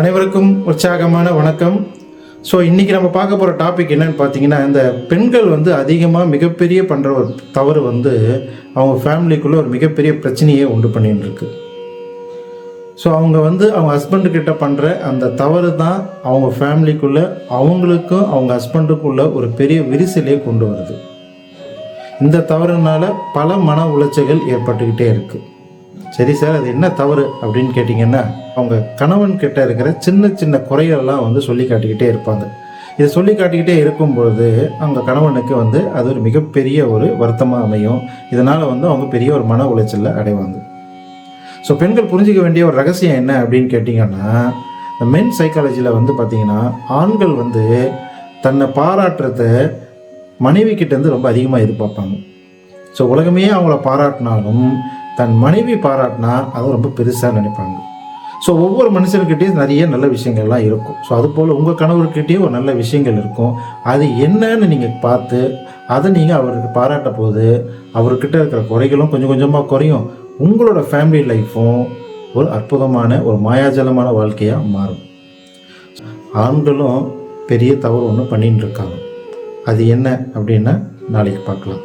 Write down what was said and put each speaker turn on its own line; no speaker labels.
அனைவருக்கும் உற்சாகமான வணக்கம். ஸோ இன்றைக்கி நம்ம பார்க்க போகிற டாபிக் என்னென்னு பார்த்தீங்கன்னா, இந்த பெண்கள் அதிகமாக மிகப்பெரிய பண்ணுற ஒரு தவறு அவங்க ஃபேமிலிக்குள்ளே ஒரு மிகப்பெரிய பிரச்சனையை உண்டு பண்ணிட்டு இருக்கு. ஸோ அவங்க அவங்க ஹஸ்பண்டுக்கிட்ட பண்ணுற அந்த தவறு தான் அவங்க ஃபேமிலிக்குள்ளே அவங்களுக்கும் அவங்க ஹஸ்பண்டுக்குள்ளே ஒரு பெரிய விரிசலையே கொண்டு வருது. இந்த தவறுனால பல மன உளைச்சல்கள் ஏற்பட்டுக்கிட்டே இருக்குது. சரி சார், அது என்ன தவறு அப்படின்னு கேட்டிங்கன்னா, அவங்க கணவன் கிட்ட இருக்கிற சின்ன சின்ன குறைகள்லாம் சொல்லி காட்டிக்கிட்டே இருப்பாங்க. இதை சொல்லி காட்டிக்கிட்டே இருக்கும்பொழுது அவங்க கணவனுக்கு அது ஒரு மிகப்பெரிய ஒரு வருத்தமாக அமையும். இதனால் அவங்க பெரிய ஒரு மன உளைச்சலில் அடைவாங்க. ஸோ பெண்கள் புரிஞ்சிக்க வேண்டிய ஒரு ரகசியம் என்ன அப்படின்னு கேட்டிங்கன்னா, இந்த மென் சைக்காலஜியில் பார்த்திங்கன்னா, ஆண்கள் தன்னை பாராட்டுறத மனைவி கிட்டேருந்து ரொம்ப அதிகமாக எதிர்பார்ப்பாங்க. ஸோ உலகமே அவங்கள பாராட்டினாலும் தன் மனைவி பாராட்டினா அதை ரொம்ப பெருசாக நினைப்பாங்க. ஸோ ஒவ்வொரு மனுஷனுக்கிட்டேயும் நிறைய நல்ல விஷயங்கள்லாம் இருக்கும். ஸோ அதுபோல் உங்கள் கணவர்கிட்டேயும் ஒரு நல்ல விஷயங்கள் இருக்கும். அது என்னன்னு நீங்கள் பார்த்து அதை நீங்கள் அவருக்கு பாராட்ட போது அவர்கிட்ட இருக்கிற குறைகளும் கொஞ்சம் கொஞ்சமாக குறையும். உங்களோட ஃபேமிலி லைஃப்பும் ஒரு அற்புதமான ஒரு மாயாஜலமான வாழ்க்கையாக மாறும். ஆண்களும் பெரிய தவறு ஒன்று பண்ணிட்டு இருக்காங்க. அது என்ன அப்படின்னா நாளைக்கு பார்க்கலாம்.